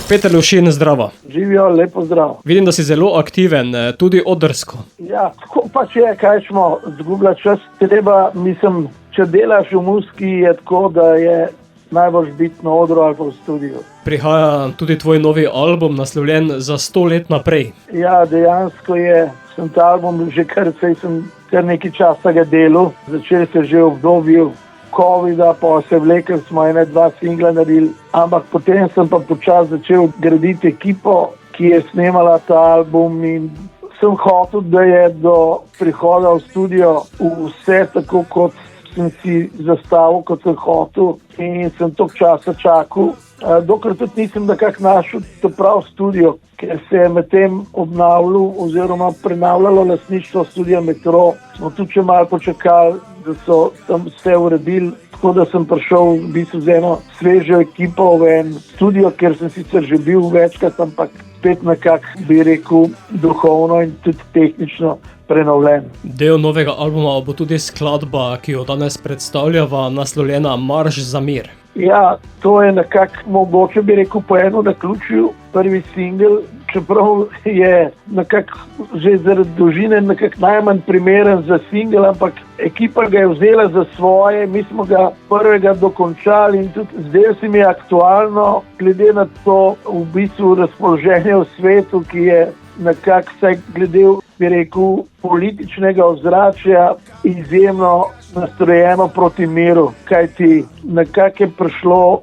Peter Lovšin, zdravo. Živijo, lepo zdrav. Vidim, da si zelo aktiven, tudi odrsko. Ja, tako pač je, kaj smo zgubljali čas. Če delaš v muziki, je tako, da je najbolj biti na odru ali pa v studiu. Prihaja tudi tvoj novi album, naslovljen Za 100 let naprej. Ja, dejansko sem ta album že kar nekaj časa ga delal. Začeli se že v obdobju Covida, pa se vlekel, smo 1-2 singla naredili, ampak potem sem pa počasi začel graditi ekipo, ki je snemala ta album, in sem hotel, da je do prihoda v studio vse tako, kot sem si zastavil, kot sem hotel, in sem toliko časa čakal, dokler tudi nisem nekako našel to prav studio, ker se je medtem obnavljalo oziroma prenavljalo lastništvo Studia Metro. Smo tudi še malo počakali, da so tam vse uredili, tako da sem prišel v bistvu z eno svežo ekipo v en studio, kjer sem sicer že bil večkrat, ampak spet nekako bi rekel duhovno in tudi tehnično prenovljen. Del novega albuma bo tudi skladba, ki jo danes predstavljava, naslovljena Marš za mir. Ja, to je nekako, mogoče bi rekel, po eno naključju prvi singel, čeprav je nekako že zaradi dolžine nekako najmanj primeren za singel, ampak ekipa ga je vzela za svoje, mi smo ga prvega dokončali in tudi zdaj se mi je aktualno, glede na to v bistvu razpoloženje v svetu, ki je nekako vsaj glede, bi rekel, političnega ozračja izjemno nastrojeno proti miru, kajti nekako je prišlo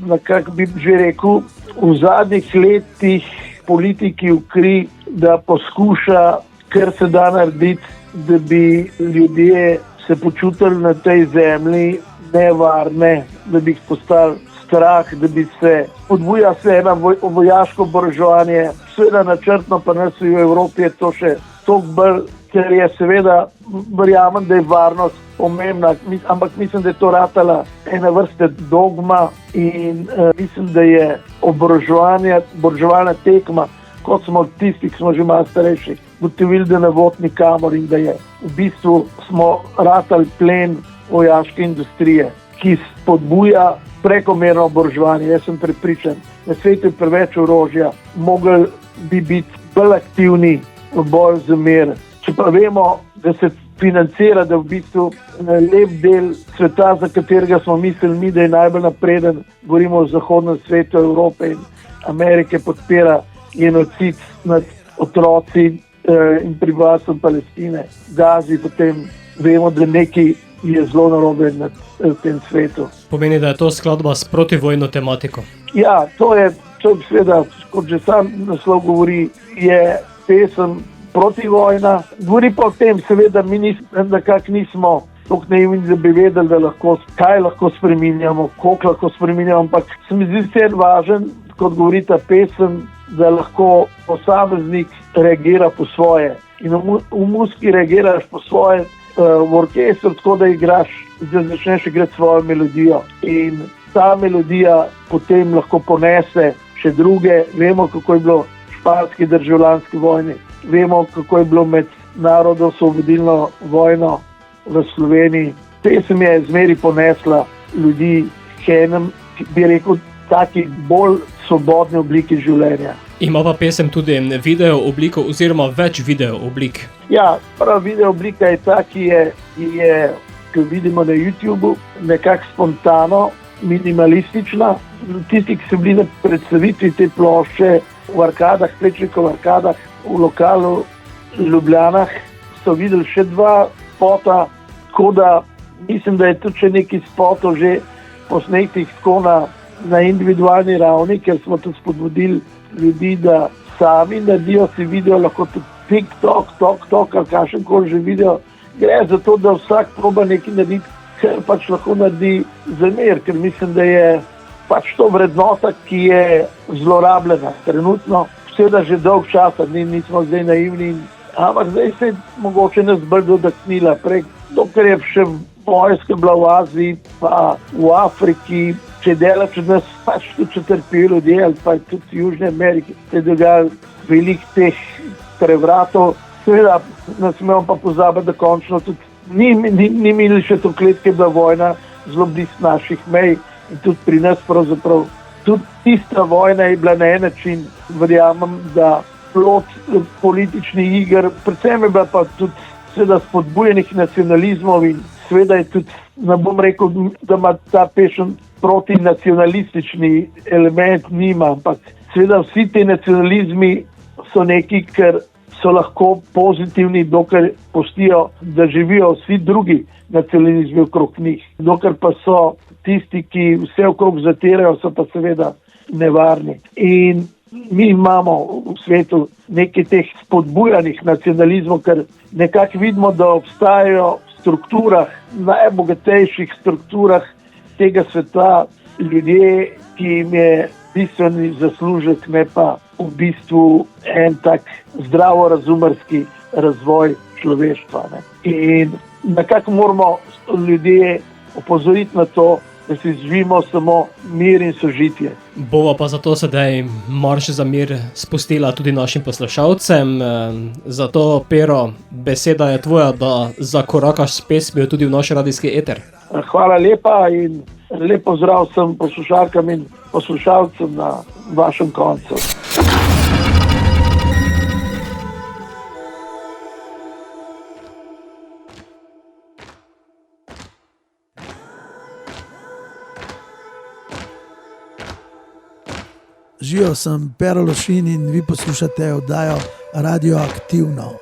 nekako bi že rekel, v zadnjih letih politiki v kri, da poskuša, kar se da narediti, da bi ljudje se počutili na tej zemlji nevarne, da bi jih postali strah, da bi se podbuja eno vojaško oboroževanje. Seveda načrtno, pa nas v Evropi je to še toliko bolj, ker je seveda, verjamem, da je varnost pomembna, ampak mislim, da je to ratala ena vrste dogma in mislim, da je oboroževalna tekma, kot smo tisti, ki smo že malo starejši, gotovili, da ne vodi nikamor in da je v bistvu smo ratali plen vojaške industrije, ki spodbuja prekomerno oboroževanje. Jaz sem prepričan, na svetu je preveč orožja, mogli bi biti bolj aktivni v boju za mir. Če pa vemo, da se financira, da v bistvu lep del sveta, za katerega smo mislili mi, da je najbolj napreden, govorimo o zahodnem svetu, Evrope in Amerike, podpira genocid nad otroci in prebivalstvom Palestine, Gazi, potem vemo, da nekaj je zelo narobe na tem svetu. Pomeni, da je to skladba s protivojno tematiko? Ja, to je seveda, kot že sam naslov govori, je pesem protivojna. Govori pa o tem, seveda, mi nekako nismo toliko naivni, da bi vedeli, da kaj lahko spreminjamo, koliko lahko spreminjamo, ampak se mi zdi vse važen, kot govori ta pesem, da lahko posameznik reagira po svoje. In v muziki reagiraš po svoje, v orkestru, tako da igraš, da začneš igrati svojo melodijo. In ta melodija potem lahko ponese še druge. Vemo, kako je bilo v španski državljanski vojni. Vemo, kako je bilo med narodno-osvobodilno vojno v Sloveniji. Pesem je zmeri ponesla ljudi k enem, bi rekel, taki bolj svobodni obliki življenja. Ima pa pesem tudi video obliko oziroma več video oblik? Ja, prva video oblika je ta, ki jo vidimo na YouTubeu, nekako spontano, minimalistična. Tisti, ki so bili na predstavitvi te plošče v Arkadah, Plečnikov Arkadah, v lokalu Ljubljanah, so videli še 2 spota, tako da mislim, da je tudi še nekaj spotov že posnetih tako na individualni ravni, ker smo tudi spodbudili ljudi, da sami naredijo si video, lahko tudi TikTok, ali kakšenkoli že video. Gre za to, da vsak proba nekaj narediti, kar pač lahko naredi za mir, ker mislim, da je pač to vrednota, ki je zlorabljena trenutno. Seveda že dolg časa, nismo zdaj naivni, ampak zdaj se je mogoče nas bolj dotaknila prek to, kar je še vojska bila v Aziji, pa v Afriki, če dela, če nas pač tudi trpijo ljudje, ali pa tudi v Južni Ameriki, se je dogajalo veliko teh prevratov. Seveda ne smemo pa pozabiti, da končno tudi ni minili še to let, ki je bila vojna zelo blizu naših mej in tudi pri nas pravzaprav tudi tista vojna je bila na en način, verjamem, da plod političnih iger, predvsem je bila pa tudi seveda spodbujenih nacionalizmov in seveda je tudi, ne bom rekel, da ima ta pesem protinacionalistični element, nima, ampak seveda vsi te nacionalizmi so neki, ker so lahko pozitivni, dokler pustijo, da živijo vsi drugi nacionalizmi okrog njih. Dokler pa so tisti, ki vse okrog zatirajo, so pa seveda nevarni. In mi imamo v svetu nekaj teh spodbujanih nacionalizmov, ker nekako vidimo, da obstajajo v strukturah, najbogatejših strukturah tega sveta ljudje, ki jim je bistveni zaslužek, ne pa v bistvu en tak zdravorazumerski razvoj človeštva. Ne. In nekako moramo ljudje opozoriti na to, da si živimo samo mir in sožitje. Bova pa zato sedaj Marš za mir spustila tudi našim poslušalcem. Zato, Pero, beseda je tvoja, da zakorakaš s pesmijo tudi v naš radijski eter. Hvala lepa in lep pozdrav vsem poslušalkam in poslušalcem na vašem koncu. Živijo, sem Pero Lošin in vi poslušate oddajo Radioaktivno.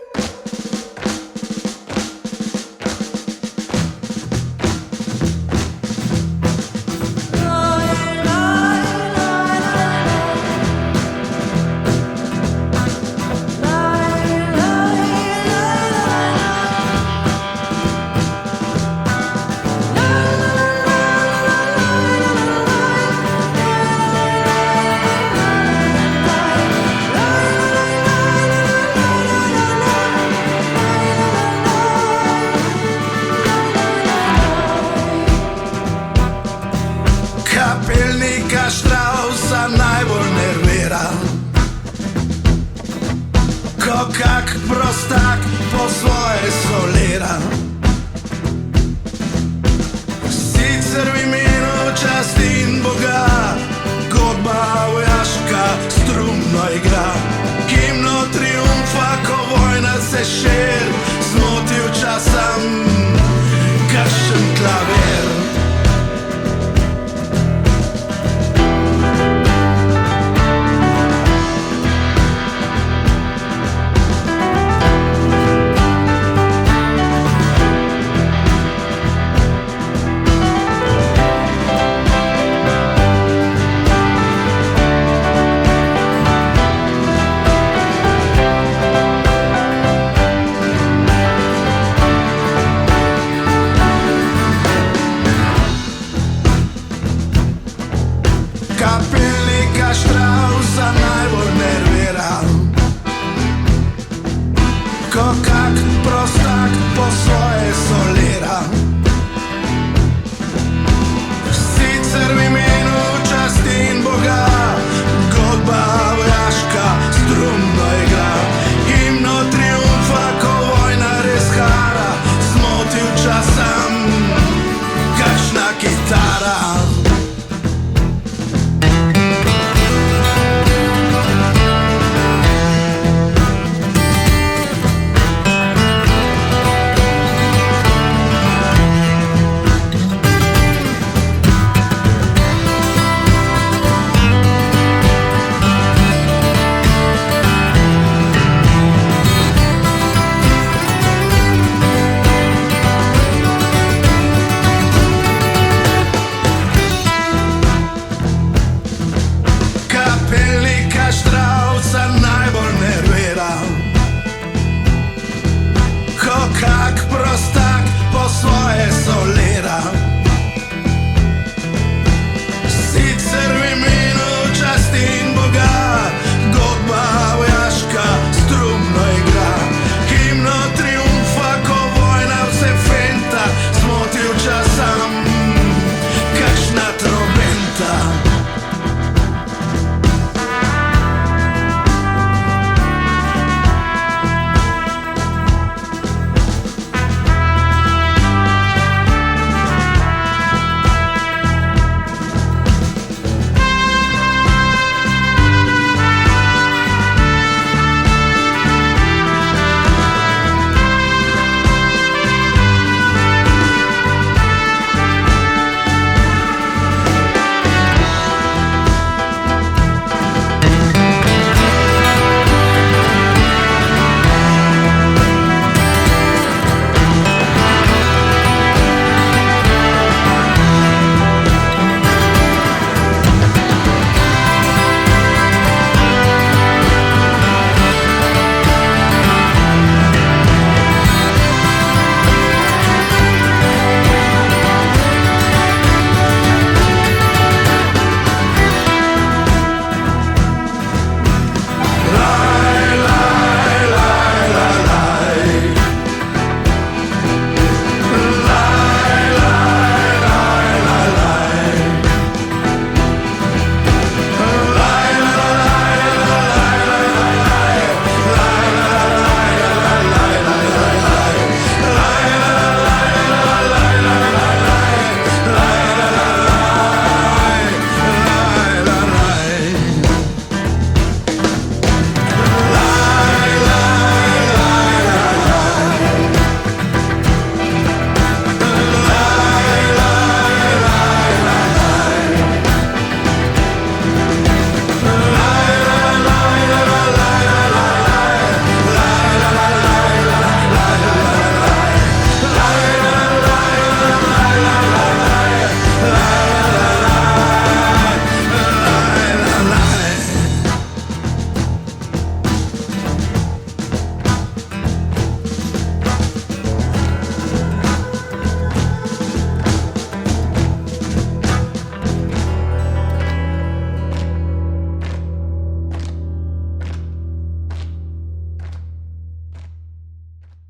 Kapelnika Straussa najbolj